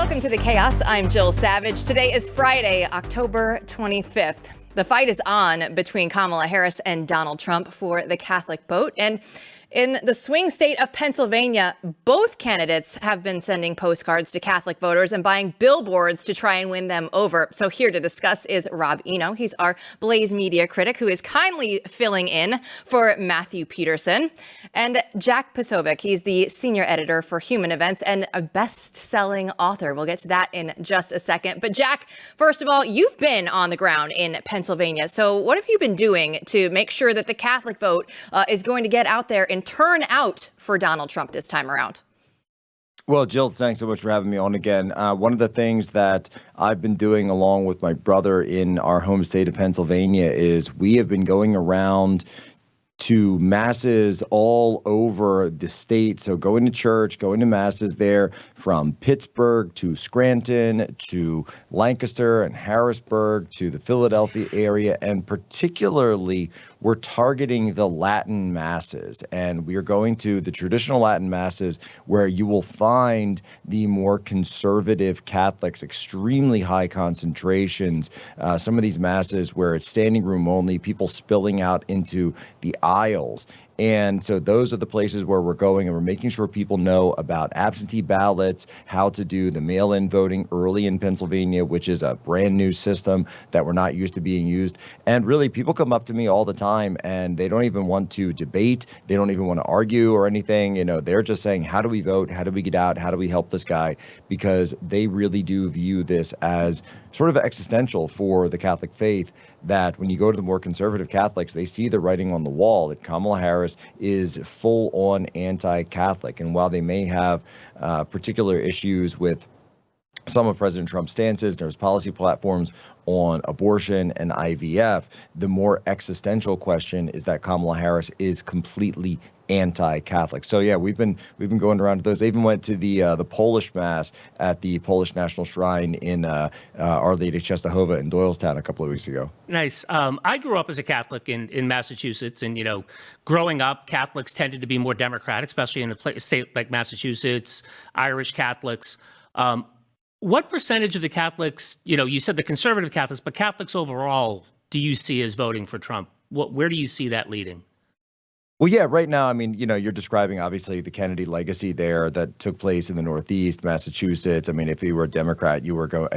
Welcome to the Chaos. I'm Jill Savage. Today is Friday, October 25th. The fight is on between Kamala Harris and Donald Trump for the Catholic vote. And in the swing state of Pennsylvania, both candidates have been sending postcards to Catholic voters and buying billboards to try and win them over. So here to discuss is Rob Eno. He's our Blaze media critic who is kindly filling in for Matthew Peterson. And Jack Posobiec. He's the senior editor for Human Events and a best-selling author. We'll get to that in just a second. But Jack, first of all, you've been on the ground in Pennsylvania. So what have you been doing to make sure that the Catholic vote is going to get out there and turn out for Donald Trump this time around? Well, Jill, thanks so much for having me on again. One of the things that I've been doing along with my brother in our home state of Pennsylvania is we have been going around to masses all over the state. So going to church, going to masses there from Pittsburgh to Scranton to Lancaster and Harrisburg to the Philadelphia area. And particularly, we're targeting the Latin masses. And we are going to the traditional Latin masses where you will find the more conservative Catholics, extremely high concentrations. Some of these masses where it's standing room only, people spilling out into the aisles. And so those are the places where we're going, and we're making sure people know about absentee ballots, how to do the mail-in voting early in Pennsylvania, which is a brand new system that we're not used to being used. And really, people come up to me all the time and they don't even want to debate. They don't even want to argue or anything. You know, they're just saying, how do we vote? How do we get out? How do we help this guy? Because they really do view this as sort of existential for the Catholic faith, that when you go to the more conservative Catholics, they see the writing on the wall that Kamala Harris is full-on anti-Catholic. And while they may have particular issues with some of President Trump's stances and his policy platforms on abortion and IVF, the more existential question is that Kamala Harris is completely anti-Catholic. So yeah, we've been going around to those. They even went to the Polish Mass at the Polish National Shrine in Our Lady Czestochowa in Doylestown a couple of weeks ago. Nice. I grew up as a Catholic in Massachusetts, and growing up, Catholics tended to be more democratic, especially in a state like Massachusetts. Irish Catholics. What percentage of the Catholics, you said the conservative Catholics, but Catholics overall, do you see as voting for Trump? Where do you see that leading? Well, yeah, right now, I mean, you're describing obviously the Kennedy legacy there that took place in the Northeast, Massachusetts. I mean, if you were a Democrat, and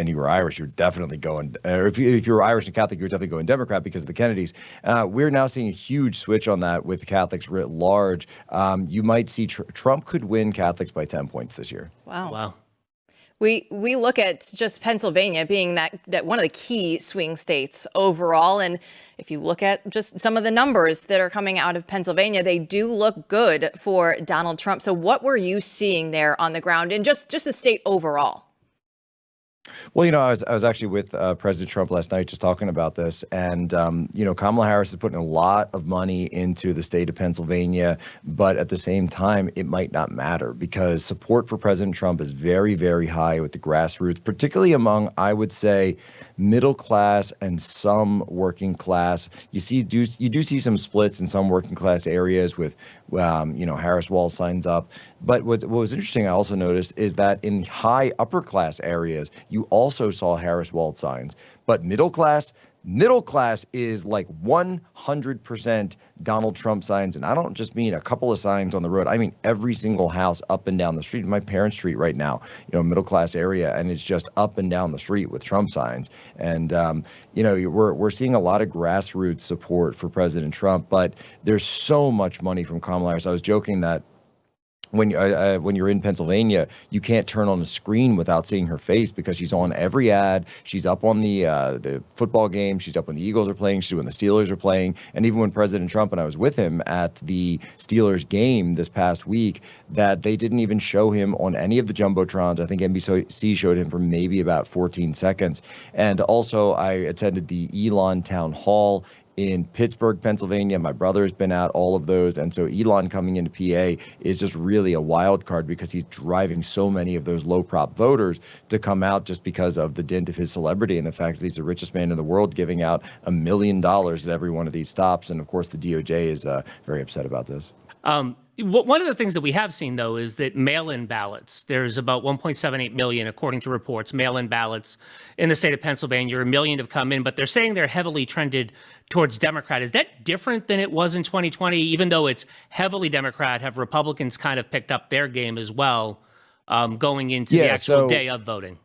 you were Irish, you're definitely going, or if you were Irish and Catholic, you're definitely going Democrat because of the Kennedys. We're now seeing a huge switch on that with Catholics writ large. You might see Trump could win Catholics by 10 points this year. Wow. We look at just Pennsylvania being that one of the key swing states overall. And if you look at just some of the numbers that are coming out of Pennsylvania, they do look good for Donald Trump. So what were you seeing there on the ground and just the state overall? Well, I was actually with President Trump last night just talking about this. And, Kamala Harris is putting a lot of money into the state of Pennsylvania. But at the same time, it might not matter because support for President Trump is very, very high with the grassroots, particularly among, I would say, middle class and some working class. You do see some splits in some working class areas with, Harris wall signs up. But what was interesting, I also noticed, is that in high upper class areas, you also saw Harris wall signs. But middle class is like 100% Donald Trump signs. And I don't just mean a couple of signs on the road. I mean every single house up and down the street. My parents' street right now, middle class area, and it's just up and down the street with Trump signs. And we're seeing a lot of grassroots support for President Trump, but there's so much money from Kamala Harris. I was joking that when you're in Pennsylvania, you can't turn on the screen without seeing her face because she's on every ad. She's up on the football game. She's up when the Eagles are playing. She's when the Steelers are playing. And even when President Trump and I was with him at the Steelers game this past week, that they didn't even show him on any of the jumbotrons. I think NBC showed him for maybe about 14 seconds. And also, I attended the Elon Town Hall in Pittsburgh, Pennsylvania. My brother's been at all of those. And so Elon coming into PA is just really a wild card because he's driving so many of those low prop voters to come out just because of the dint of his celebrity and the fact that he's the richest man in the world, giving out $1 million at every one of these stops. And of course, the DOJ is very upset about this. One of the things that we have seen, though, is that mail-in ballots, there's about 1.78 million, according to reports, mail-in ballots in the state of Pennsylvania. 1 million have come in, but they're saying they're heavily trended towards Democrat. Is that different than it was in 2020? Even though it's heavily Democrat, have Republicans kind of picked up their game as well going into the actual day of voting?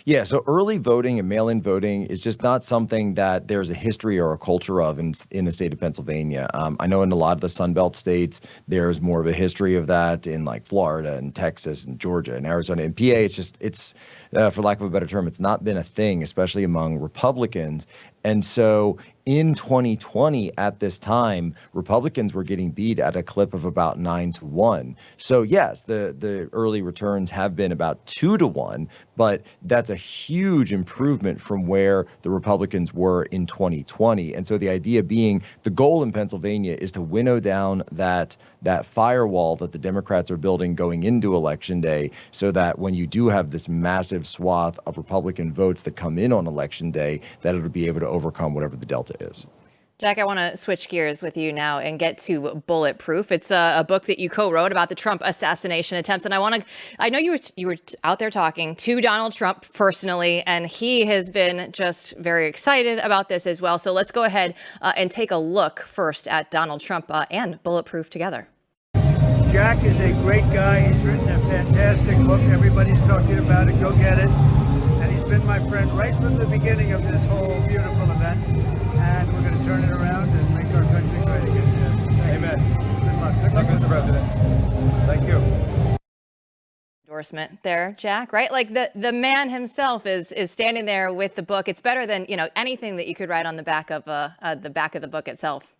Yeah, so early voting and mail-in voting is just not something that there's a history or a culture of in the state of Pennsylvania. I know in a lot of the Sunbelt states, there's more of a history of that in like Florida and Texas and Georgia and Arizona. And PA, it's for lack of a better term, it's not been a thing, especially among Republicans. And so in 2020, at this time, Republicans were getting beat at a clip of about 9-1. So yes, the early returns have been about 2-1, but that's a huge improvement from where the Republicans were in 2020. And so the idea being the goal in Pennsylvania is to winnow down that firewall that the Democrats are building going into Election Day, so that when you do have this massive swath of Republican votes that come in on Election Day, that it'll be able to overcome whatever the delta is. Jack, I want to switch gears with you now and get to Bulletproof. It's a book that you co-wrote about the Trump assassination attempts. And I know you were out there talking to Donald Trump personally, and he has been just very excited about this as well. So let's go ahead and take a look first at Donald Trump and Bulletproof together. Jack is a great guy. He's written a fantastic book. Everybody's talking about it. Go get it. And he's been my friend right from the beginning of this whole beautiful event. And we're going to turn it around and make our country great again. Amen. Good luck. Good luck, Mr. President. Thank you. Endorsement there, Jack, right? Like the man himself is standing there with the book. It's better than, anything that you could write on the back of the book itself.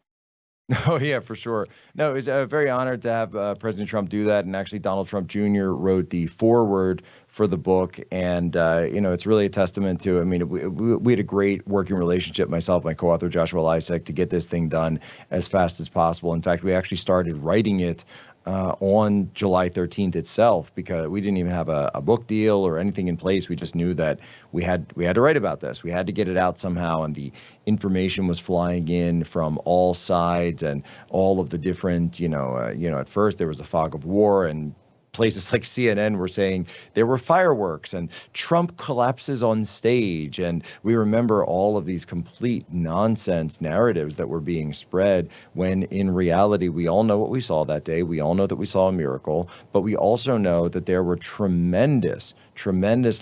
Oh, yeah, for sure. No, it was very honored to have President Trump do that. And actually, Donald Trump Jr. wrote the foreword for the book. And, it's really a testament to, we had a great working relationship, myself, my co-author, Joshua Lysek, to get this thing done as fast as possible. In fact, we actually started writing it on July 13th itself, because we didn't even have a book deal or anything in place. We just knew that we had to write about this. We had to get it out somehow, and the information was flying in from all sides and all of the different, at first there was a fog of war, and places like CNN were saying there were fireworks and Trump collapses on stage. And we remember all of these complete nonsense narratives that were being spread, when in reality, we all know what we saw that day. We all know that we saw a miracle, but we also know that there were tremendous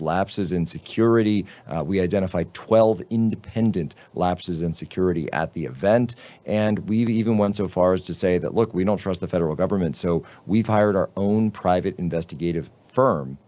lapses in security. We identified 12 independent lapses in security at the event. And we even went so far as to say that, look, we don't trust the federal government. So we've hired our own private investigative firm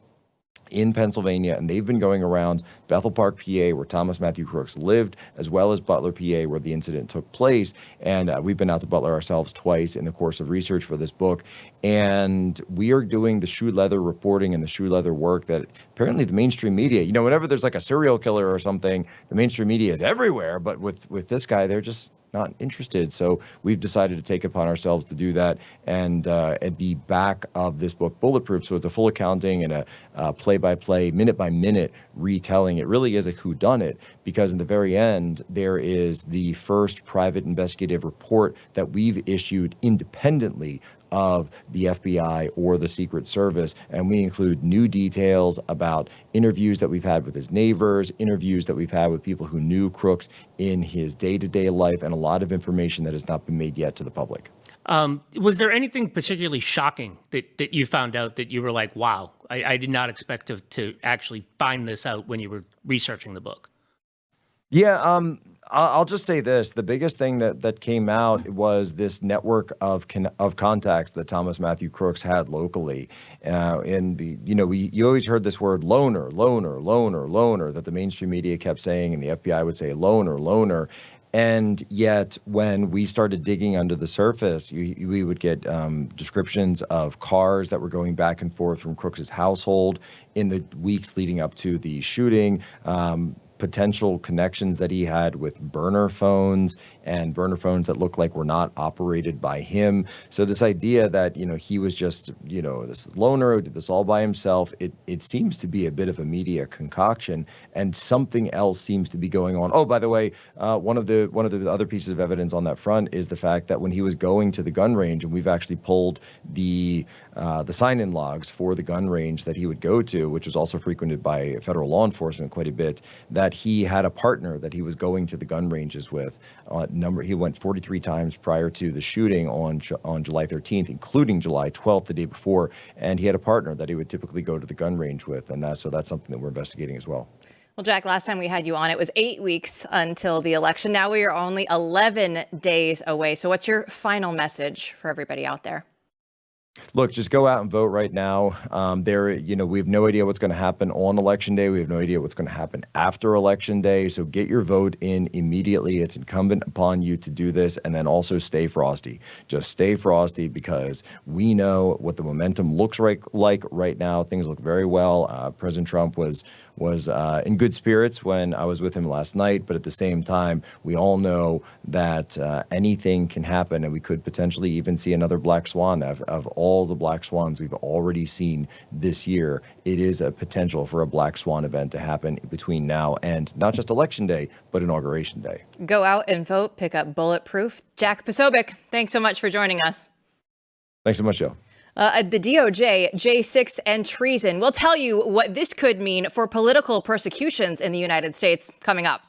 in Pennsylvania, and they've been going around Bethel Park, PA, where Thomas Matthew Crooks lived, as well as Butler, PA, where the incident took place. And we've been out to Butler ourselves twice in the course of research for this book. And we are doing the shoe leather reporting and the shoe leather work that apparently the mainstream media, whenever there's like a serial killer or something, the mainstream media is everywhere. But with this guy, they're just not interested. So we've decided to take it upon ourselves to do that. And at the back of this book, Bulletproof, so it's a full accounting and a play-by-play, minute-by-minute retelling. It really is a whodunit, because in the very end, there is the first private investigative report that we've issued independently of the FBI or the Secret Service. And we include new details about interviews that we've had with his neighbors, interviews that we've had with people who knew Crooks in his day-to-day life, and a lot of information that has not been made yet to the public. Was there anything particularly shocking that you found out that you were like, wow, I did not expect to actually find this out when you were researching the book? Yeah, I'll just say this. The biggest thing that came out was this network of contacts that Thomas Matthew Crooks had locally. You always heard this word loner, that the mainstream media kept saying, and the FBI would say loner. And yet, when we started digging under the surface, we would get descriptions of cars that were going back and forth from Crooks's household in the weeks leading up to the shooting. potential connections that he had with burner phones and burner phones that look like were not operated by him. So this idea that, he was just, this loner who did this all by himself, it seems to be a bit of a media concoction, and something else seems to be going on. Oh, by the way, one of the other pieces of evidence on that front is the fact that when he was going to the gun range, and we've actually pulled the sign-in logs for the gun range that he would go to, which was also frequented by federal law enforcement quite a bit, that he had a partner that he was going to the gun ranges with. He went 43 times prior to the shooting on July 13th, including July 12th, the day before, and he had a partner that he would typically go to the gun range with, and that's something that we're investigating as well. Well, Jack, last time we had you on, it was 8 weeks until the election. Now we are only 11 days away. So what's your final message for everybody out there? Look, just go out and vote right now. We have no idea what's going to happen on election day. We have no idea what's going to happen after election day. So get your vote in immediately. It's incumbent upon you to do this, and then also stay frosty. Just stay frosty, because we know what the momentum looks like right now. Things look very well. President Trump was in good spirits when I was with him last night, but at the same time, we all know that anything can happen, and we could potentially even see another black swan. Of all the black swans we've already seen this year, it is a potential for a black swan event to happen between now and not just election day, but inauguration day. Go out and vote. Pick up Bulletproof. Jack Posobiec, thanks so much for joining us. Thanks so much, Joe. The DOJ, J6, and treason. We'll tell you what this could mean for political persecutions in the United States coming up.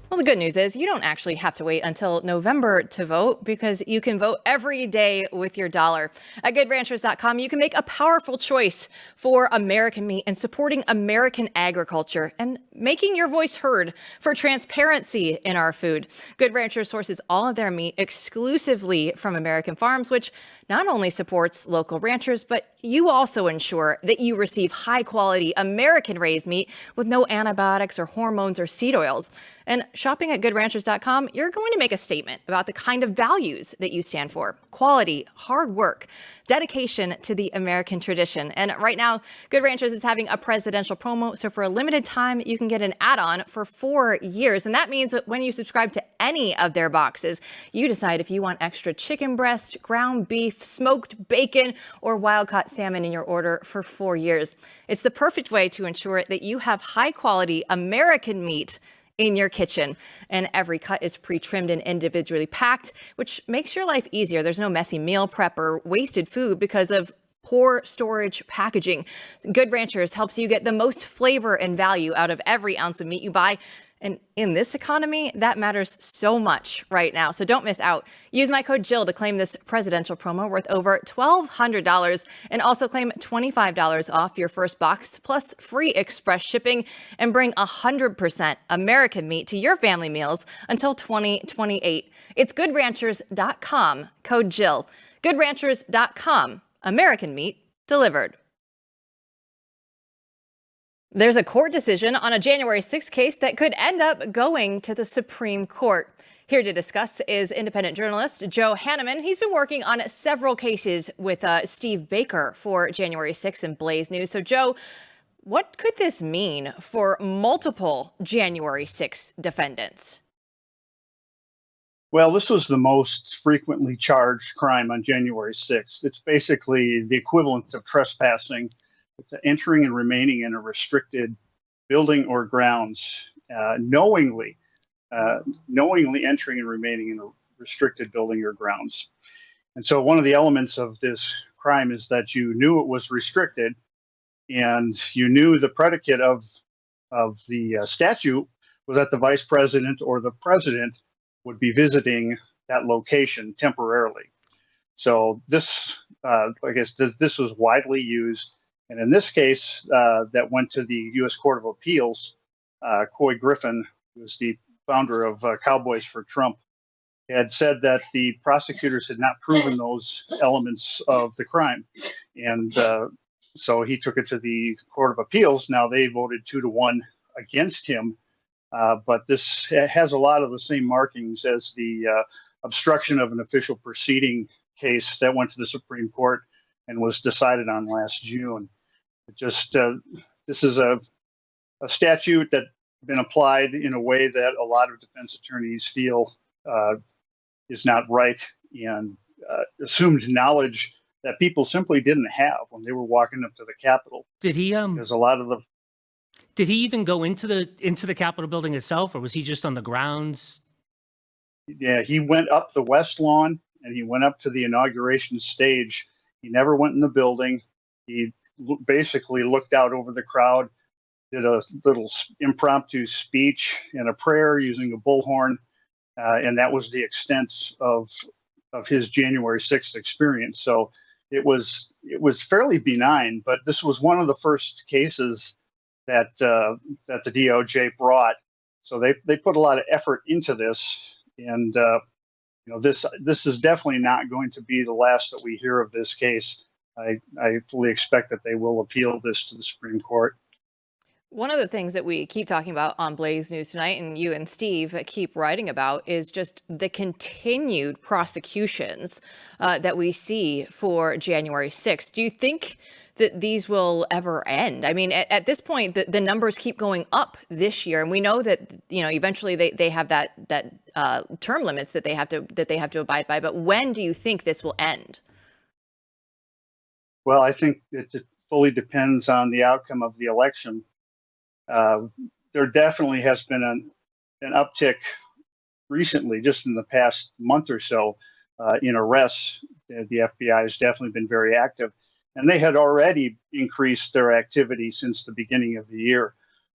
Well, the good news is you don't actually have to wait until November to vote, because you can vote every day with your dollar. At goodranchers.com, you can make a powerful choice for American meat and supporting American agriculture and making your voice heard for transparency in our food. Good Ranchers sources all of their meat exclusively from American farms, which not only supports local ranchers, but you also ensure that you receive high-quality American-raised meat with no antibiotics or hormones or seed oils. And shopping at goodranchers.com, you're going to make a statement about the kind of values that you stand for: quality, hard work, dedication to the American tradition. And right now, Good Ranchers is having a presidential promo. So for a limited time, you can get an add-on for 4 years. And that means that when you subscribe to any of their boxes, you decide if you want extra chicken breast, ground beef, smoked bacon, or wild-caught salmon in your order for 4 years. It's the perfect way to ensure that you have high-quality American meat in your kitchen. And every cut is pre-trimmed and individually packed, which makes your life easier. There's no messy meal prep or wasted food because of poor storage packaging. Good Ranchers helps you get the most flavor and value out of every ounce of meat you buy. And in this economy, that matters so much right now. So don't miss out. Use my code Jill to claim this presidential promo worth over $1,200, and also claim $25 off your first box plus free express shipping, and bring 100% American meat to your family meals until 2028. It's goodranchers.com, code Jill. Goodranchers.com, American meat delivered. There's a court decision on a January 6th case that could end up going to the Supreme Court. Here to discuss is independent journalist Joe Hanneman. He's been working on several cases with Steve Baker for January 6th and Blaze News. So, Joe, what could this mean for multiple January 6th defendants? Well, this was the most frequently charged crime on January 6th. It's basically the equivalent of trespassing. It's entering and remaining in a restricted building or grounds, knowingly entering and remaining in a restricted building or grounds. And so one of the elements of this crime is that you knew it was restricted, and you knew the predicate of the statute was that the vice president or the president would be visiting that location temporarily. So this, this was widely used. And in this case, that went to the U.S. Court of Appeals. Coy Griffin, who was the founder of Cowboys for Trump, had said that the prosecutors had not proven those elements of the crime. And so he took it to the Court of Appeals. Now they voted 2-1 against him. But this has a lot of the same markings as the obstruction of an official proceeding case that went to the Supreme Court and was decided on last June. It just this is a statute that's been applied in a way that a lot of defense attorneys feel is not right, and assumed knowledge that people simply didn't have when they were walking up to the Capitol. Did he There's a lot of the did he even go into the Capitol building itself, or was he just on the grounds? Yeah, he went up the West Lawn and he went up to the inauguration stage. He never went in the building. He basically looked out over the crowd, did a little impromptu speech and a prayer using a bullhorn, and that was the extent of his January 6th experience. So it was fairly benign, but this was one of the first cases that the DOJ brought. So they put a lot of effort into this, and this is definitely not going to be the last that we hear of this case. I fully expect that they will appeal this to the Supreme Court. One of the things that we keep talking about on Blaze News tonight, and you and Steve keep writing about, is just the continued prosecutions that we see for January 6th. Do you think that these will ever end? I mean, at this point, the numbers keep going up this year, and we know that eventually they have that term limits that they have to abide by. But when do you think this will end? Well, I think it fully depends on the outcome of the election. There definitely has been an uptick recently, just in the past month or so, in arrests. The FBI has definitely been very active, and they had already increased their activity since the beginning of the year.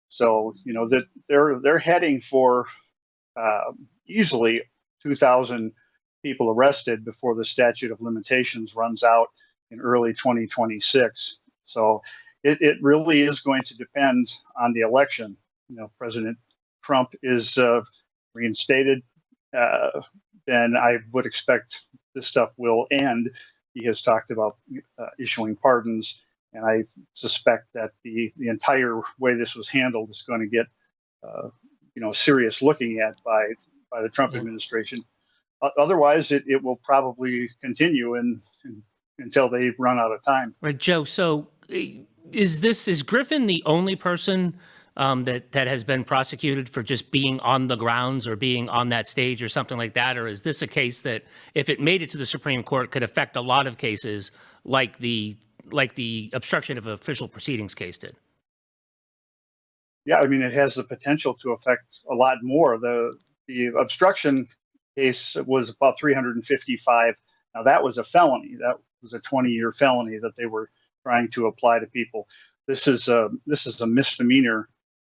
So that they're heading for easily 2,000 people arrested before the statute of limitations runs out in early 2026. So it really is going to depend on the election. President Trump is reinstated, then I would expect this stuff will end. He has talked about issuing pardons, and I suspect that the entire way this was handled is going to get serious looking at by the Trump administration. Otherwise, it will probably continue until they run out of time. Right, Joe. So is Griffin the only person that has been prosecuted for just being on the grounds or being on that stage or something like that? Or is this a case that, if it made it to the Supreme Court, could affect a lot of cases like the obstruction of official proceedings case did? Yeah, I mean, it has the potential to affect a lot more. The obstruction case was about 355. Now, that was a felony. That was a 20-year felony that they were trying to apply to people. This is a misdemeanor,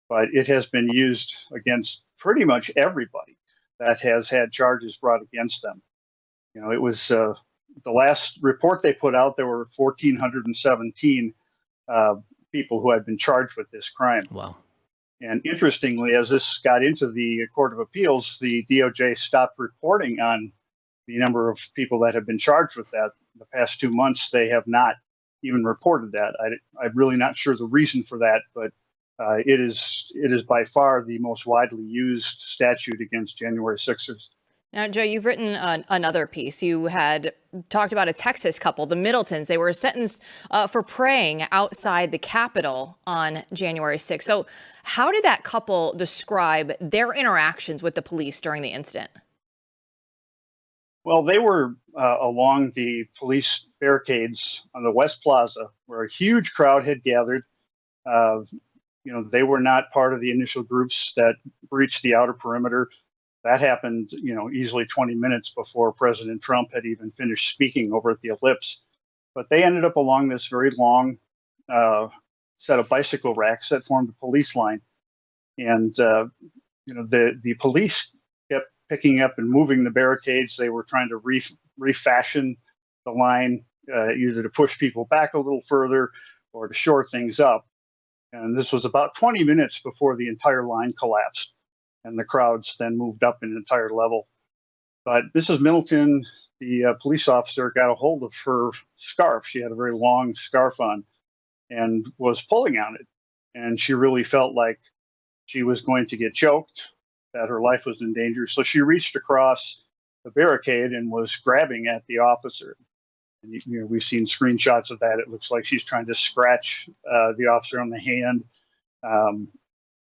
but it has been used against pretty much everybody that has had charges brought against them. It was the last report they put out, there were 1,417 people who had been charged with this crime. Wow. And interestingly, as this got into the Court of Appeals, the DOJ stopped reporting on the number of people that have been charged with that. In the past 2 months, they have not even reported that. I'm really not sure the reason for that, but it is by far the most widely used statute against January 6ers. Now, Joe, you've written another piece. You had talked about a Texas couple, the Middletons. They were sentenced for praying outside the Capitol on January 6th. So how did that couple describe their interactions with the police during the incident? Well, they were along the police barricades on the West Plaza, where a huge crowd had gathered. They were not part of the initial groups that breached the outer perimeter. That happened, easily 20 minutes before President Trump had even finished speaking over at the Ellipse. But they ended up along this very long set of bicycle racks that formed a police line. And, the police kept picking up and moving the barricades. They were trying to refashion the line, either to push people back a little further or to shore things up. And this was about 20 minutes before the entire line collapsed, and the crowds then moved up an entire level. But Mrs. Middleton, the police officer, got a hold of her scarf. She had a very long scarf on and was pulling on it. And she really felt like she was going to get choked, that her life was in danger. So she reached across, the barricade and was grabbing at the officer. And we've seen screenshots of that. It looks like she's trying to scratch the officer on the hand.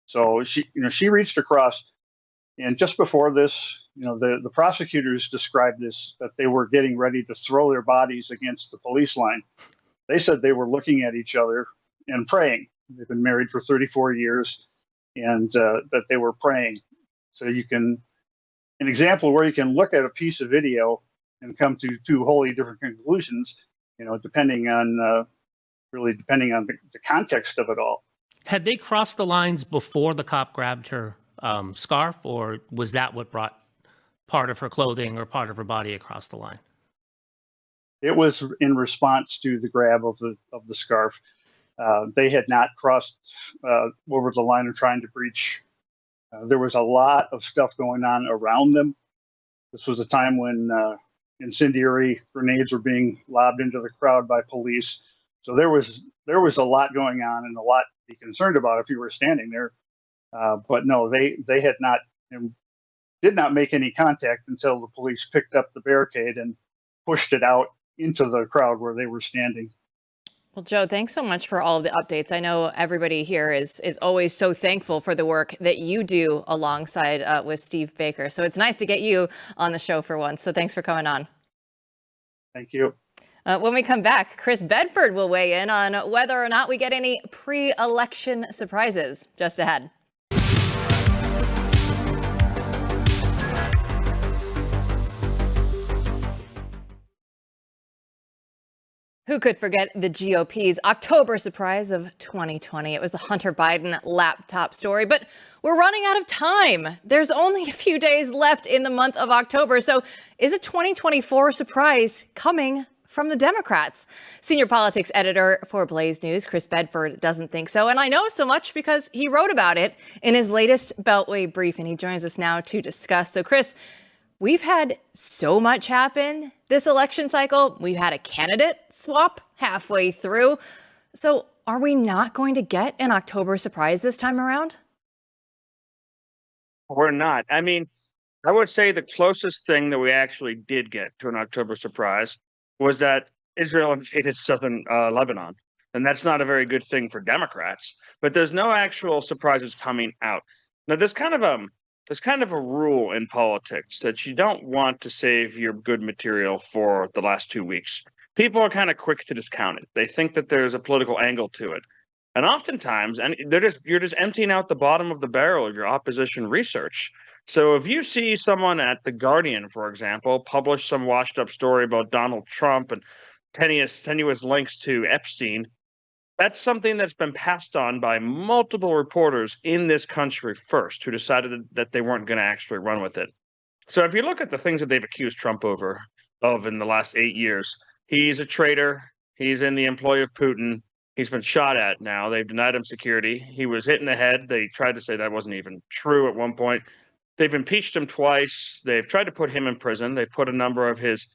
So she reached across, and just before this, the prosecutors described this, that they were getting ready to throw their bodies against the police line. They said they were looking at each other and praying. They've been married for 34 years, and that they were praying. So an example where you can look at a piece of video and come to two wholly different conclusions, depending on the context of it all. Had they crossed the lines before the cop grabbed her scarf, or was that what brought part of her clothing or part of her body across the line? It was in response to the grab of the scarf. They had not crossed over the line of trying to breach. There was a lot of stuff going on around them. This was a time when incendiary grenades were being lobbed into the crowd by police. So there was a lot going on and a lot to be concerned about if you were standing there. But no, they had not and did not make any contact until the police picked up the barricade and pushed it out into the crowd where they were standing. Well, Joe, thanks so much for all of the updates. I know everybody here is always so thankful for the work that you do alongside with Steve Baker. So it's nice to get you on the show for once. So thanks for coming on. Thank you. When we come back, Chris Bedford will weigh in on whether or not we get any pre-election surprises. Just ahead. Who could forget the GOP's October surprise of 2020? It was the Hunter Biden laptop story, but we're running out of time. There's only a few days left in the month of October. So is a 2024 surprise coming from the Democrats? Senior politics editor for Blaze News, Chris Bedford, doesn't think so. And I know so much because he wrote about it in his latest Beltway brief, and he joins us now to discuss. So Chris, we've had so much happen this election cycle. We've had a candidate swap halfway through. So are we not going to get an October surprise this time around? We're not. I mean, I would say the closest thing that we actually did get to an October surprise was that Israel invaded southern Lebanon. And that's not a very good thing for Democrats. But there's no actual surprises coming out. Now, there's kind of a rule in politics that you don't want to save your good material for the last 2 weeks. People are kind of quick to discount it. They think that there's a political angle to it. And oftentimes, you're just emptying out the bottom of the barrel of your opposition research. So if you see someone at The Guardian, for example, publish some washed up story about Donald Trump and tenuous links to Epstein, that's something that's been passed on by multiple reporters in this country first, who decided that they weren't going to actually run with it. So if you look at the things that they've accused Trump of in the last 8 years, he's a traitor. He's in the employ of Putin. He's been shot at now. They've denied him security. He was hit in the head. They tried to say that wasn't even true at one point. They've impeached him twice. They've tried to put him in prison. They've put a number of his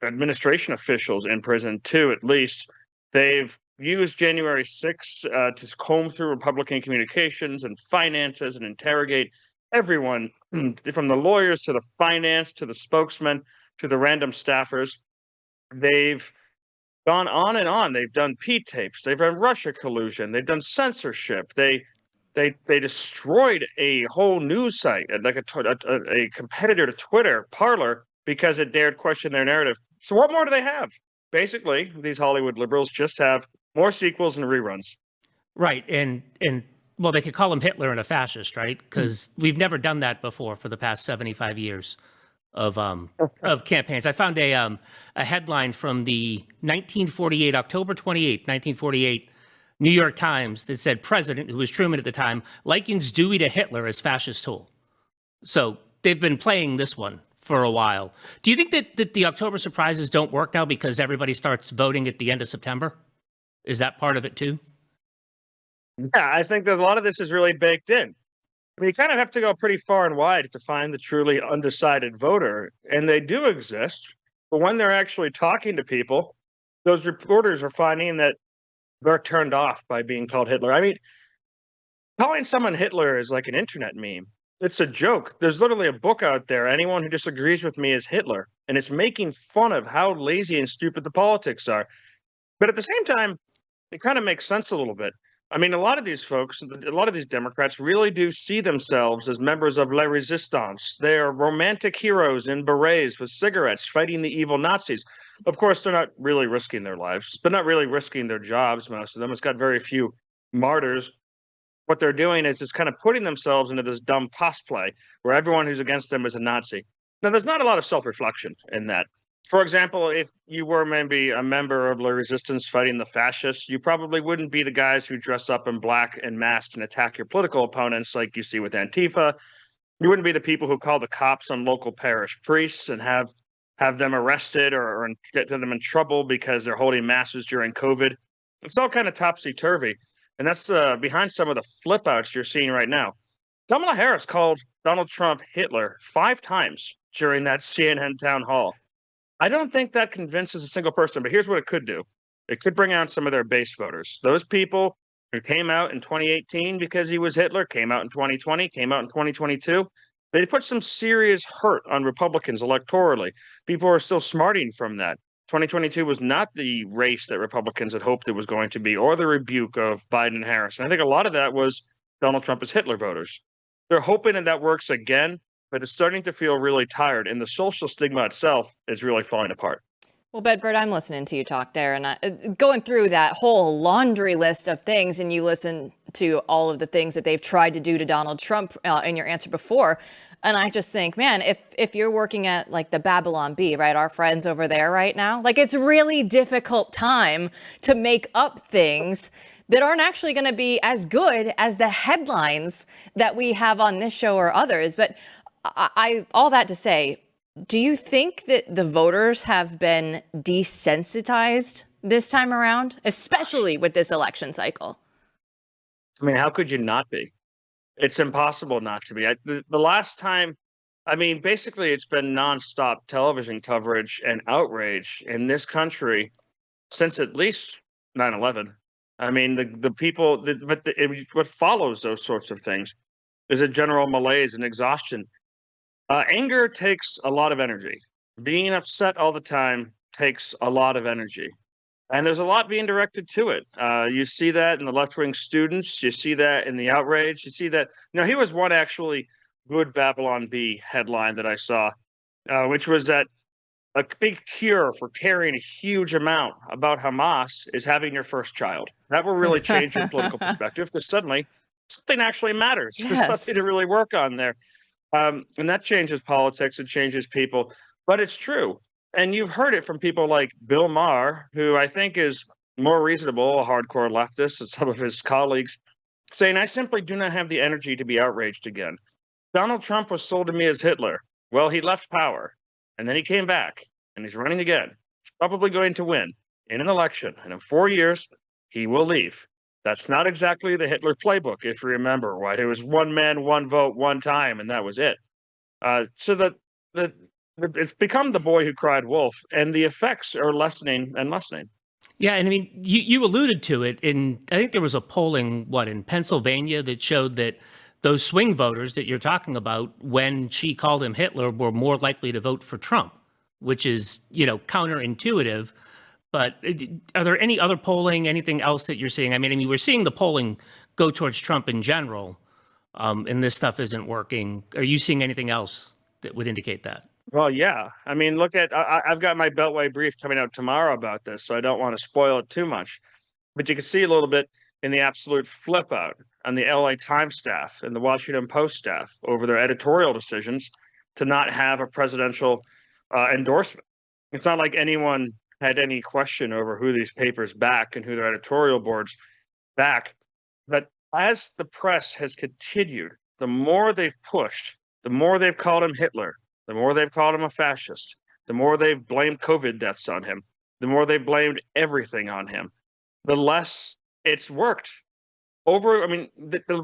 administration officials in prison, too, at least. They've used January 6th to comb through Republican communications and finances and interrogate everyone, from the lawyers to the finance to the spokesman to the random staffers. They've gone on and on. They've done P-tapes. They've done Russia collusion. They've done censorship. They destroyed a whole news site, like a competitor to Twitter, Parler, because it dared question their narrative. So what more do they have? Basically, these Hollywood liberals just have more sequels and reruns. Right. And well, they could call him Hitler and a fascist, right? Because we've never done that before for the past 75 years of campaigns. I found a headline from the 1948, October 28th, 1948, New York Times that said President, who was Truman at the time, likens Dewey to Hitler as fascist tool. So they've been playing this one for a while. Do you think that the October surprises don't work now because everybody starts voting at the end of September? Is that part of it too? Yeah, I think that a lot of this is really baked in. I mean, you kind of have to go pretty far and wide to find the truly undecided voter, and they do exist. But when they're actually talking to people, those reporters are finding that they're turned off by being called Hitler. I mean, calling someone Hitler is like an internet meme. It's a joke. There's literally a book out there. Anyone who disagrees with me is Hitler. And it's making fun of how lazy and stupid the politics are. But at the same time, it kind of makes sense a little bit. I mean, a lot of these folks, a lot of these Democrats really do see themselves as members of La Resistance. They are romantic heroes in berets with cigarettes fighting the evil Nazis. Of course, they're not really risking their lives. They're not really risking their jobs, most of them. It's got very few martyrs. What they're doing is just kind of putting themselves into this dumb cosplay where everyone who's against them is a Nazi. Now, there's not a lot of self-reflection in that. For example, if you were maybe a member of La Resistance fighting the fascists, you probably wouldn't be the guys who dress up in black and masked and attack your political opponents like you see with Antifa. You wouldn't be the people who call the cops on local parish priests and have them arrested or get them in trouble because they're holding masses during COVID. It's all kind of topsy-turvy. And that's behind some of the flip outs you're seeing right now. Kamala Harris called Donald Trump Hitler 5 times during that CNN town hall. I don't think that convinces a single person, but here's what it could do. It could bring out some of their base voters. Those people who came out in 2018 because he was Hitler, came out in 2020, came out in 2022. They put some serious hurt on Republicans electorally. People are still smarting from that. 2022 was not the race that Republicans had hoped it was going to be, or the rebuke of Biden and Harris. And I think a lot of that was Donald Trump as Hitler voters. They're hoping that works again, but it's starting to feel really tired. And the social stigma itself is really falling apart. Well, Bedford, I'm listening to you talk there and going through that whole laundry list of things, and you listen to all of the things that they've tried to do to Donald Trump in your answer before. And I just think, man, if you're working at like the Babylon Bee, right, our friends over there right now, like it's really difficult time to make up things that aren't actually going to be as good as the headlines that we have on this show or others. But I all that to say, do you think that the voters have been desensitized this time around, especially with this election cycle? I mean, how could you not be? It's impossible not to be. The last time, I mean, basically it's been nonstop television coverage and outrage in this country since at least 9/11. I mean, the people, what follows those sorts of things is a general malaise and exhaustion. Anger takes a lot of energy. Being upset all the time takes a lot of energy. And there's a lot being directed to it. You see that in the left-wing students. You see that in the outrage. You see that. Here was one actually good Babylon Bee headline that I saw, which was that a big cure for carrying a huge amount about Hamas is having your first child. That will really change your political perspective because suddenly something actually matters. Yes. There's something to really work on there. And that changes politics. It changes people. But it's true. And you've heard it from people like Bill Maher, who I think is more reasonable, a hardcore leftist, and some of his colleagues, saying, I simply do not have the energy to be outraged again. Donald Trump was sold to me as Hitler. Well, he left power, and then he came back, and he's running again. He's probably going to win in an election, and in 4 years, he will leave. That's not exactly the Hitler playbook, if you remember, right? It was one man, one vote, one time, and that was it. It's become the boy who cried wolf, and the effects are lessening and lessening. Yeah, and I mean, you alluded to it. I think there was a polling, in Pennsylvania that showed that those swing voters that you're talking about, when she called him Hitler, were more likely to vote for Trump, which is, counterintuitive. But are there any other polling, anything else that you're seeing? I mean, we're seeing the polling go towards Trump in general, and this stuff isn't working. Are you seeing anything else that would indicate that? Well, yeah. I mean, I've got my Beltway brief coming out tomorrow about this, so I don't want to spoil it too much. But you can see a little bit in the absolute flip out on the LA Times staff and the Washington Post staff over their editorial decisions to not have a presidential endorsement. It's not like anyone had any question over who these papers back and who their editorial boards back. But as the press has continued, the more they've pushed, the more they've called him Hitler, the more they've called him a fascist, the more they've blamed COVID deaths on him, the more they've blamed everything on him, the less it's worked. The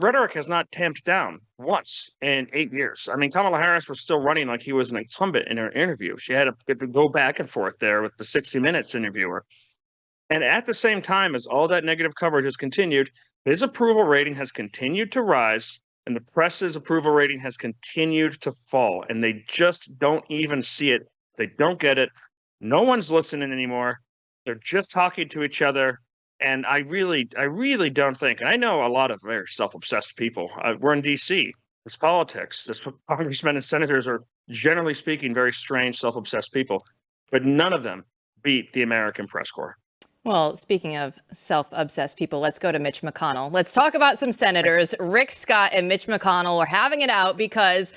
rhetoric has not tamped down once in 8 years. I mean, Kamala Harris was still running like he was an incumbent in her interview. She had to go back and forth there with the 60 Minutes interviewer. And at the same time as all that negative coverage has continued, his approval rating has continued to rise And the press's approval rating has continued to fall, and they just don't even see it. They don't get it. No one's listening anymore. They're just talking to each other. And I really don't think, and I know a lot of very self-obsessed people. We're in D.C. It's politics. It's congressmen and senators are, generally speaking, very strange, self-obsessed people. But none of them beat the American press corps. Well, speaking of self-obsessed people, let's go to Mitch McConnell. Let's talk about some senators. Rick Scott and Mitch McConnell are having it out because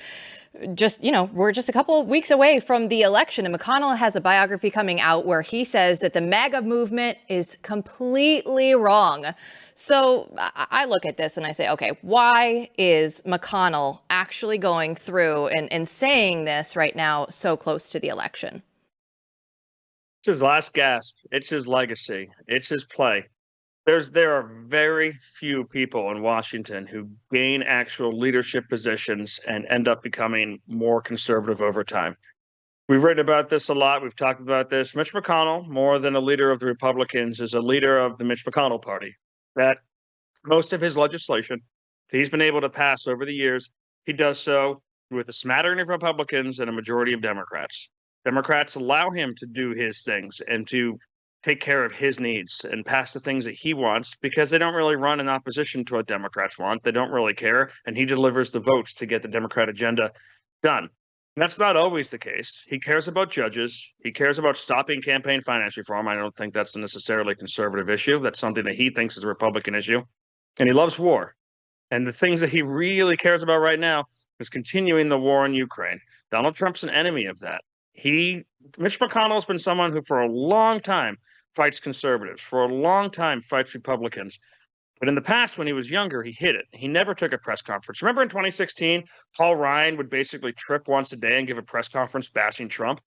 we're just a couple of weeks away from the election. And McConnell has a biography coming out where he says that the MAGA movement is completely wrong. So I look at this and I say, okay, why is McConnell actually going through and saying this right now so close to the election? It's his last gasp. It's his legacy. It's his play. There are very few people in Washington who gain actual leadership positions and end up becoming more conservative over time. We've written about this a lot. We've talked about this. Mitch McConnell, more than a leader of the Republicans, is a leader of the Mitch McConnell party. That most of his legislation that he's been able to pass over the years, he does so with a smattering of Republicans and a majority of Democrats. Democrats allow him to do his things and to take care of his needs and pass the things that he wants because they don't really run in opposition to what Democrats want. They don't really care. And he delivers the votes to get the Democrat agenda done. And that's not always the case. He cares about judges. He cares about stopping campaign finance reform. I don't think that's a necessarily conservative issue. That's something that he thinks is a Republican issue. And he loves war. And the things that he really cares about right now is continuing the war in Ukraine. Donald Trump's an enemy of that. Mitch McConnell has been someone who for a long time fights conservatives, for a long time fights Republicans. But in the past, when he was younger, he hid it. He never took a press conference. Remember in 2016, Paul Ryan would basically trip once a day and give a press conference bashing Trump?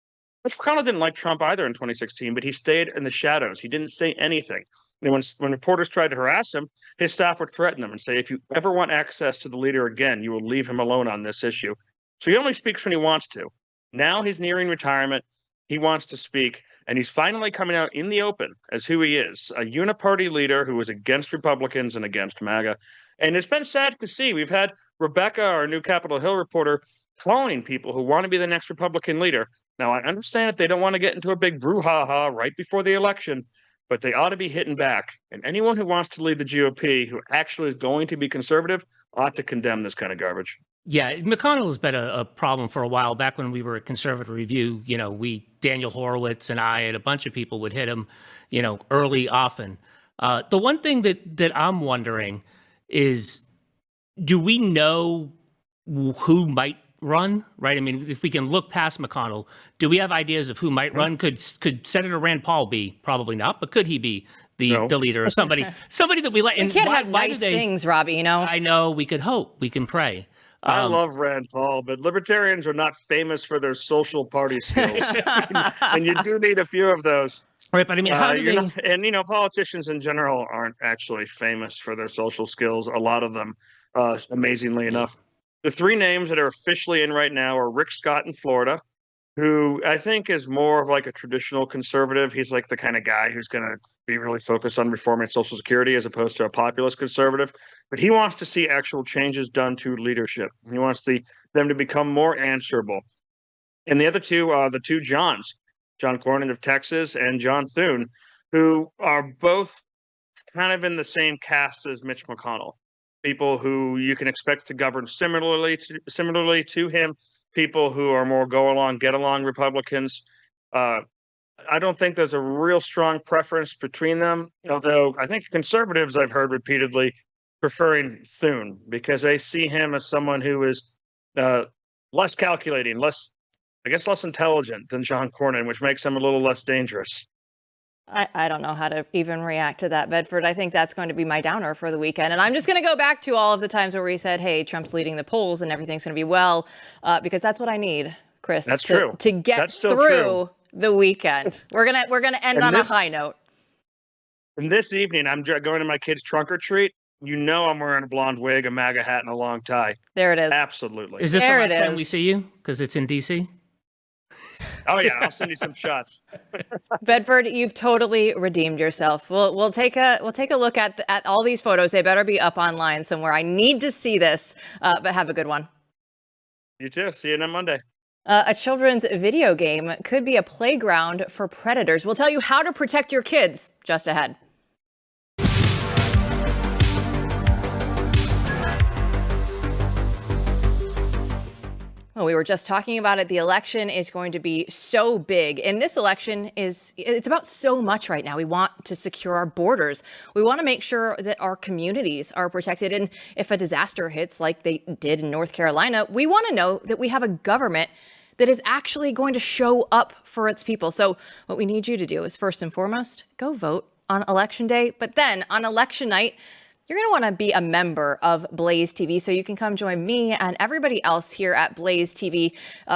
Mitch McConnell didn't like Trump either in 2016, but he stayed in the shadows. He didn't say anything. And when reporters tried to harass him, his staff would threaten them and say, if you ever want access to the leader again, you will leave him alone on this issue. So he only speaks when he wants to. Now he's nearing retirement. He wants to speak, and he's finally coming out in the open as who he is, a uniparty leader who is against Republicans and against MAGA. And it's been sad to see. We've had Rebecca, our new Capitol Hill reporter, calling people who want to be the next Republican leader. Now, I understand that they don't want to get into a big brouhaha right before the election, but they ought to be hitting back. And anyone who wants to lead the GOP, who actually is going to be conservative, ought to condemn this kind of garbage. Yeah, McConnell has been a problem for a while. Back when we were at Conservative Review, Daniel Horowitz and I and a bunch of people would hit him, early, often. The one thing that I'm wondering is, do we know who might run, right? I mean, if we can look past McConnell, do we have ideas of who might run? Could Senator Rand Paul be? Probably not, but could he be the leader or somebody that we like? We can't have nice things, Robbie, I know, we could hope, we can pray. I love Rand Paul, but libertarians are not famous for their social party skills. And you do need a few of those. Right, but I mean, how do they... politicians in general aren't actually famous for their social skills. A lot of them, amazingly enough. The three names that are officially in right now are Rick Scott in Florida, who I think is more of like a traditional conservative. He's like the kind of guy who's going to be really focused on reforming Social Security as opposed to a populist conservative. But he wants to see actual changes done to leadership. He wants them to become more answerable. And the other two are the two Johns, John Cornyn of Texas and John Thune, who are both kind of in the same cast as Mitch McConnell. People who you can expect to govern similarly to him, people who are more get along Republicans. I don't think there's a real strong preference between them, although I think conservatives I've heard repeatedly preferring Thune because they see him as someone who is less calculating, less intelligent than John Cornyn, which makes him a little less dangerous. I don't know how to even react to that, Bedford. I think that's going to be my downer for the weekend. And I'm just going to go back to all of the times where we said, hey, Trump's leading the polls and everything's going to be well, because that's what I need, Chris. That's true. To get through the weekend. We're gonna end on a high note. And this evening, I'm going to my kid's trunk or treat. I'm wearing a blonde wig, a MAGA hat, and a long tie. There it is. Absolutely. Is this the last time we see you? Because it's in D.C.? Oh yeah, I'll send you some shots. Bedford, you've totally redeemed yourself. We'll take a look at all these photos. They better be up online somewhere. I need to see this. But have a good one. You too. See you on Monday. A children's video game could be a playground for predators. We'll tell you how to protect your kids just ahead. Well, we were just talking about it. The election is going to be so big. And this election it's about so much right now. We want to secure our borders. We want to make sure that our communities are protected. And if a disaster hits like they did in North Carolina, we want to know that we have a government that is actually going to show up for its people. So what we need you to do is, first and foremost, go vote on election day. But then on election night, you're going to want to be a member of BlazeTV, so you can come join me and everybody else here at BlazeTV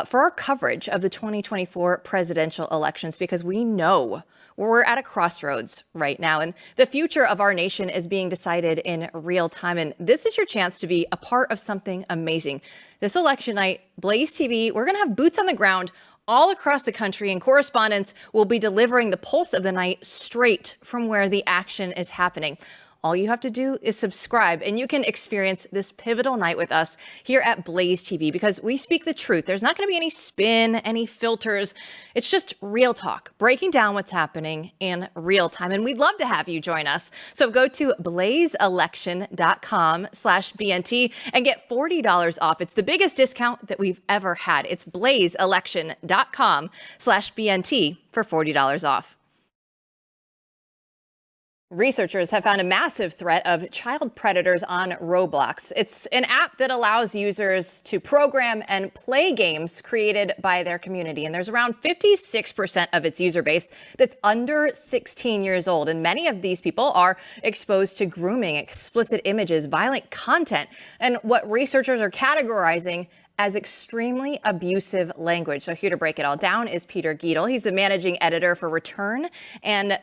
for our coverage of the 2024 presidential elections, because we know we're at a crossroads right now, and the future of our nation is being decided in real time. And this is your chance to be a part of something amazing. This election night, BlazeTV, we're going to have boots on the ground all across the country, and correspondents will be delivering the pulse of the night straight from where the action is happening. All you have to do is subscribe, and you can experience this pivotal night with us here at BlazeTV, because we speak the truth. There's not going to be any spin, any filters. It's just real talk, breaking down what's happening in real time. And we'd love to have you join us. So go to blazeelection.com/BNT and get $40 off. It's the biggest discount that we've ever had. It's blazeelection.com/BNT for $40 off. Researchers have found a massive threat of child predators on Roblox. It's an app that allows users to program and play games created by their community. And there's around 56% of its user base that's under 16 years old. And many of these people are exposed to grooming, explicit images, violent content, and what researchers are categorizing as extremely abusive language. So here to break it all down is Peter Gietl. He's the managing editor for Return and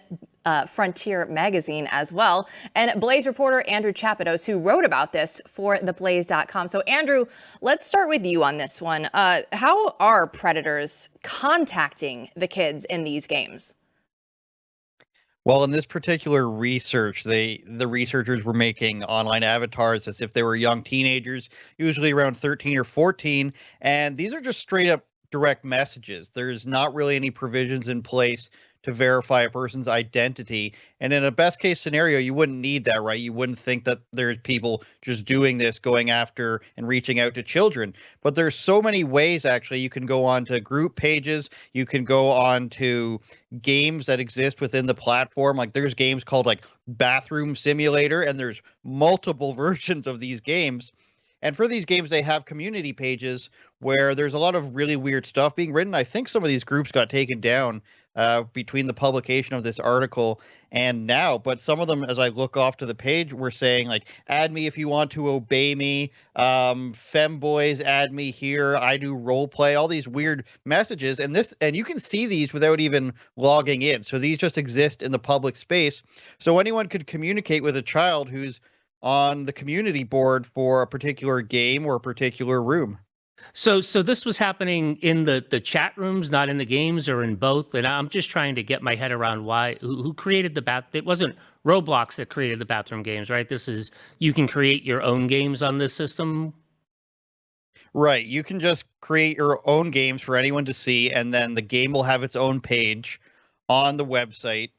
Frontier magazine as well, and Blaze reporter Andrew Chapados, who wrote about this for theblaze.com. So Andrew, let's start with you on this one. How are predators contacting the kids in these games? Well, in this particular research, the researchers were making online avatars as if they were young teenagers, usually around 13 or 14, and these are just straight up direct messages. There's not really any provisions in place to verify a person's identity. And in a best case scenario, you wouldn't need that, right? You wouldn't think that there's people just doing this, going after and reaching out to children. But there's so many ways, actually. You can go on to group pages. You can go on to games that exist within the platform. Like there's games called like Bathroom Simulator, and there's multiple versions of these games. And for these games, they have community pages where there's a lot of really weird stuff being written. I think some of these groups got taken down between the publication of this article and now, but some of them, as I look off to the page, were saying like, add me if you want to obey me, femboys, add me here, I do role play, all these weird messages. And you can see these without even logging in. So these just exist in the public space. So anyone could communicate with a child who's on the community board for a particular game or a particular room. So this was happening in the chat rooms, not in the games, or in both. And I'm just trying to get my head around who created it wasn't Roblox that created the bathroom games, right? You can create your own games on this system. Right. You can just create your own games for anyone to see, and then the game will have its own page on the website.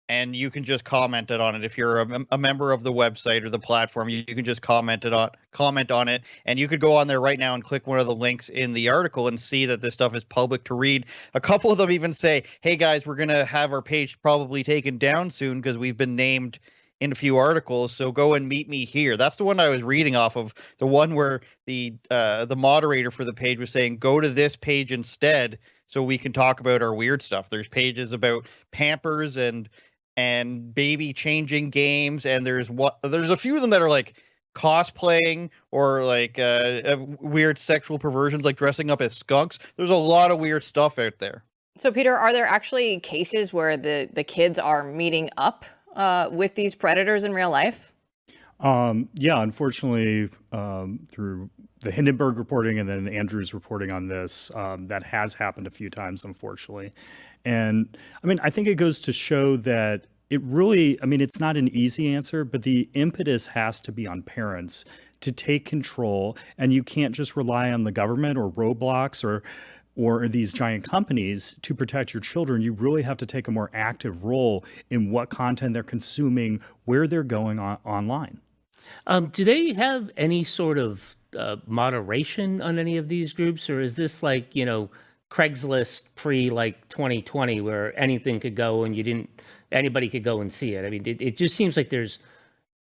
And you can just comment on it. If you're a member of the website or the platform, you can just comment on it. And you could go on there right now and click one of the links in the article and see that this stuff is public to read. A couple of them even say, hey guys, we're going to have our page probably taken down soon because we've been named in a few articles. So go and meet me here. That's the one I was reading off of, the one where the moderator for the page was saying, go to this page instead so we can talk about our weird stuff. There's pages about Pampers and baby changing games, and there's a few of them that are like cosplaying or like weird sexual perversions, like dressing up as skunks. There's a lot of weird stuff out there. So Peter, are there actually cases where the kids are meeting up with these predators in real life? Yeah, unfortunately, through the Hindenburg reporting and then Andrew's reporting on this, that has happened a few times, unfortunately. And I mean, I think it goes to show that it really, I mean, it's not an easy answer, but the impetus has to be on parents to take control. And you can't just rely on the government or Roblox or these giant companies to protect your children. You really have to take a more active role in what content they're consuming, where they're going online. Do they have any sort of moderation on any of these groups, or is this like, Craigslist pre like 2020 where anything could go and anybody could go and see it? I mean, it just seems like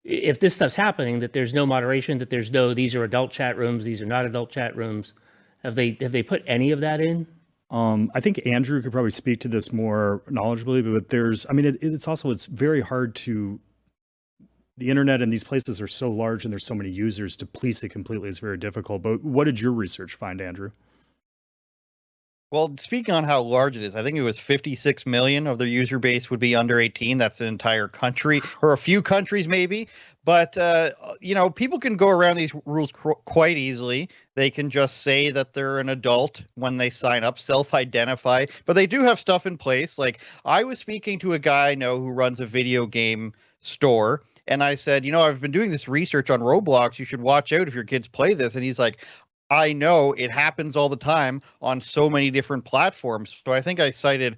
if this stuff's happening, that there's no moderation, that there's these are adult chat rooms, these are not adult chat rooms. Have they put any of that in? I think Andrew could probably speak to this more knowledgeably, but it's very hard to, the internet and these places are so large and there's so many users, to police it completely is very difficult. But what did your research find, Andrew? Well, speaking on how large it is, I think it was 56 million of their user base would be under 18. That's an entire country, or a few countries maybe. But, people can go around these rules quite easily. They can just say that they're an adult when they sign up, self-identify. But they do have stuff in place. Like, I was speaking to a guy I know who runs a video game store. And I said, I've been doing this research on Roblox. You should watch out if your kids play this. And he's like, I know it happens all the time on so many different platforms. So I think I cited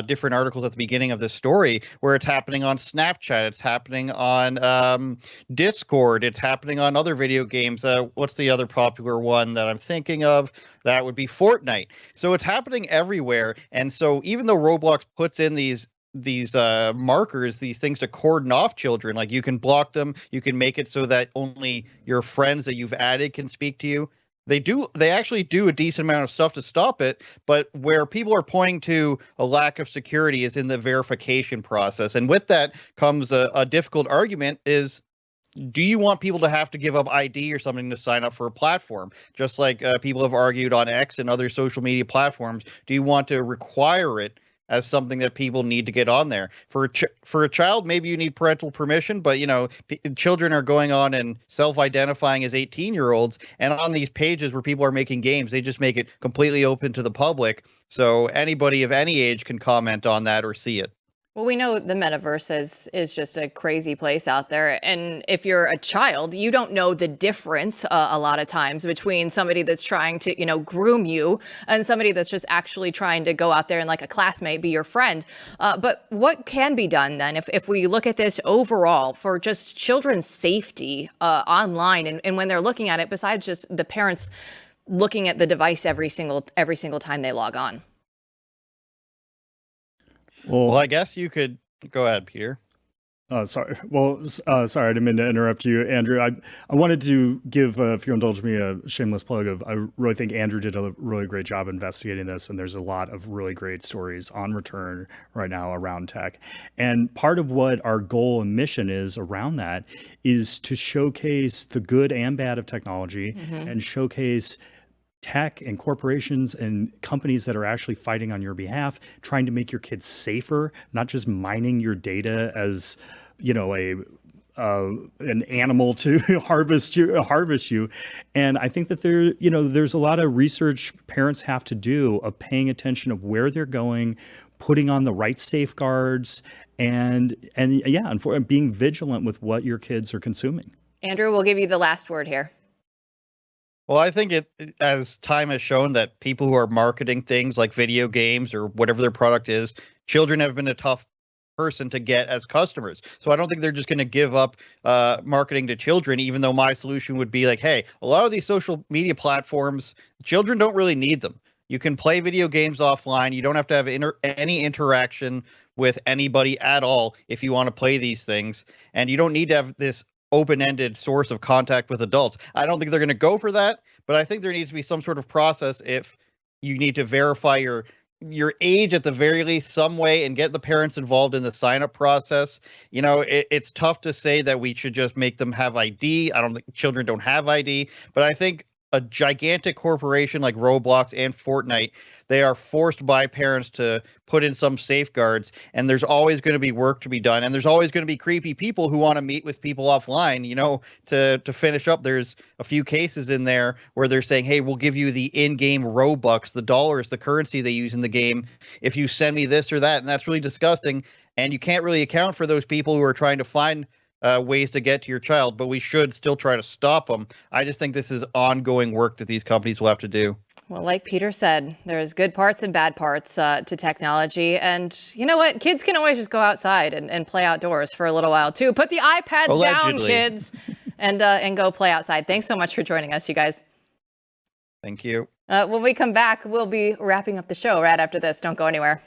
different articles at the beginning of this story where it's happening on Snapchat, it's happening on Discord, it's happening on other video games. What's the other popular one that I'm thinking of? That would be Fortnite. So it's happening everywhere. And so even though Roblox puts in these markers, these things to cordon off children, like you can block them, you can make it so that only your friends that you've added can speak to you. They actually do a decent amount of stuff to stop it, but where people are pointing to a lack of security is in the verification process. And with that comes a difficult argument is, do you want people to have to give up ID or something to sign up for a platform? Just like people have argued on X and other social media platforms, do you want to require it as something that people need to get on there? For a child, maybe you need parental permission, but children are going on and self-identifying as 18-year-olds, and on these pages where people are making games, they just make it completely open to the public, so anybody of any age can comment on that or see it. Well, we know the metaverse is just a crazy place out there. And if you're a child, you don't know the difference a lot of times between somebody that's trying to, groom you and somebody that's just actually trying to go out there and, like a classmate, be your friend. But what can be done then if we look at this overall for just children's safety online and when they're looking at it, besides just the parents looking at the device every single time they log on? Well, I guess you could go ahead, Peter. Sorry. Well, sorry, I didn't mean to interrupt you, Andrew. I wanted to give, if you indulge me, a shameless plug of, I really think Andrew did a really great job investigating this, and there's a lot of really great stories on return right now around tech. And part of what our goal and mission is around that is to showcase the good and bad of technology, and showcase tech and corporations and companies that are actually fighting on your behalf, trying to make your kids safer, not just mining your data as, an animal to harvest you. And I think that there's a lot of research parents have to do of paying attention of where they're going, putting on the right safeguards, and being vigilant with what your kids are consuming. Andrew, we'll give you the last word here. Well, I think as time has shown that people who are marketing things like video games or whatever their product is, children have been a tough person to get as customers. So I don't think they're just going to give up marketing to children, even though my solution would be like, hey, a lot of these social media platforms, children don't really need them. You can play video games offline. You don't have to have any interaction with anybody at all if you want to play these things. And you don't need to have this open-ended source of contact with adults. I don't think they're going to go for that, but I think there needs to be some sort of process if you need to verify your age at the very least some way and get the parents involved in the sign-up process. It's tough to say that we should just make them have ID. I don't think children don't have ID, but I think a gigantic corporation like Roblox and Fortnite, they are forced by parents to put in some safeguards, and there's always going to be work to be done, and there's always going to be creepy people who want to meet with people offline. To finish up, there's a few cases in there where they're saying, hey, we'll give you the in-game Robux, the dollars, the currency they use in the game, if you send me this or that, and that's really disgusting. And you can't really account for those people who are trying to find ways to get to your child, but we should still try to stop them. I just think this is ongoing work that these companies will have to do. Well, like Peter said, there's good parts and bad parts to technology. And you know what? Kids can always just go outside and play outdoors for a little while, too. Put the iPads down, kids, and go play outside. Thanks so much for joining us, you guys. Thank you. When we come back, we'll be wrapping up the show right after this. Don't go anywhere.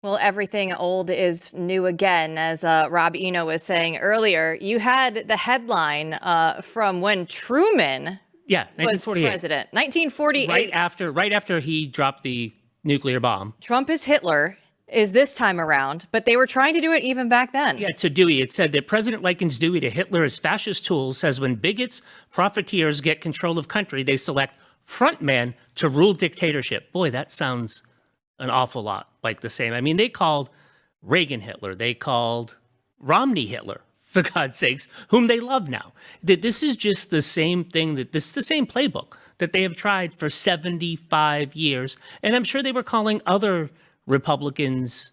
Well, everything old is new again. As Rob Eno was saying earlier, you had the headline from when Truman was president. 1948. Right after he dropped the nuclear bomb. Trump is Hitler is this time around, but they were trying to do it even back then. Yeah, to Dewey. It said that President likens Dewey to Hitler as fascist tools, says when bigots, profiteers get control of country, they select frontman to rule dictatorship. Boy, that sounds an awful lot like the same. I mean, they called Reagan Hitler. They called Romney Hitler, for God's sakes, whom they love now. That this is just the same thing, this is the same playbook that they have tried for 75 years. And I'm sure they were calling other Republicans,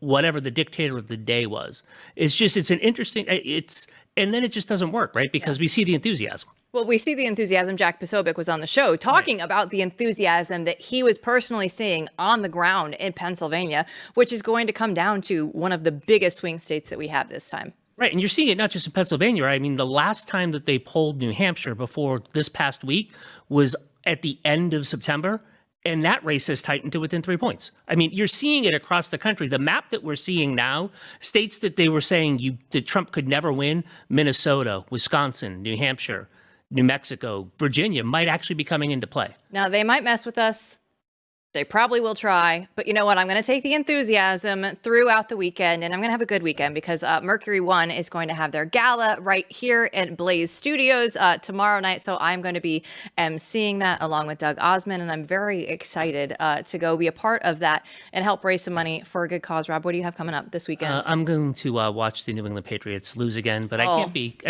whatever the dictator of the day was. It's an interesting, and then it just doesn't work, right? Because we see the enthusiasm. Well, we see the enthusiasm. Jack Posobiec was on the show talking about the enthusiasm that he was personally seeing on the ground in Pennsylvania, which is going to come down to one of the biggest swing states that we have this time. Right. And you're seeing it not just in Pennsylvania. Right? I mean, the last time that they polled New Hampshire before this past week was at the end of September. And that race has tightened to within 3 points. I mean, you're seeing it across the country. The map that we're seeing now, states that they were saying that Trump could never win, Minnesota, Wisconsin, New Hampshire, New Mexico, Virginia, might actually be coming into play. Now, they might mess with us. They probably will try. But you know what? I'm going to take the enthusiasm throughout the weekend, and I'm going to have a good weekend because Mercury One is going to have their gala right here at Blaze Studios tomorrow night. So I'm going to be emceeing that along with Doug Osmond, and I'm very excited to go be a part of that and help raise some money for a good cause. Rob, what do you have coming up this weekend? I'm going to watch the New England Patriots lose again, but I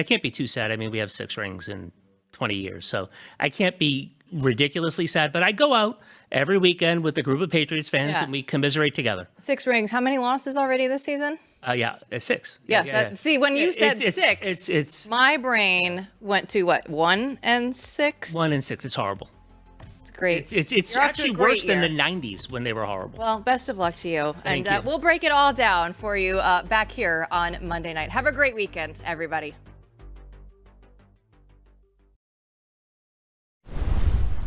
can't be too sad. I mean, we have 6 rings in 20 years, so I can't be ridiculously sad, but I go out every weekend with a group of Patriots fans and we commiserate together. 6 rings. How many losses already this season? 6. See, when you said 6, it's my brain went to what, 1 and 6? 1 and 6. It's horrible. It's great. It's actually worse than the 90s when they were horrible. Well, best of luck to you. Thank you. We'll break it all down for you back here on Monday night. Have a great weekend, everybody.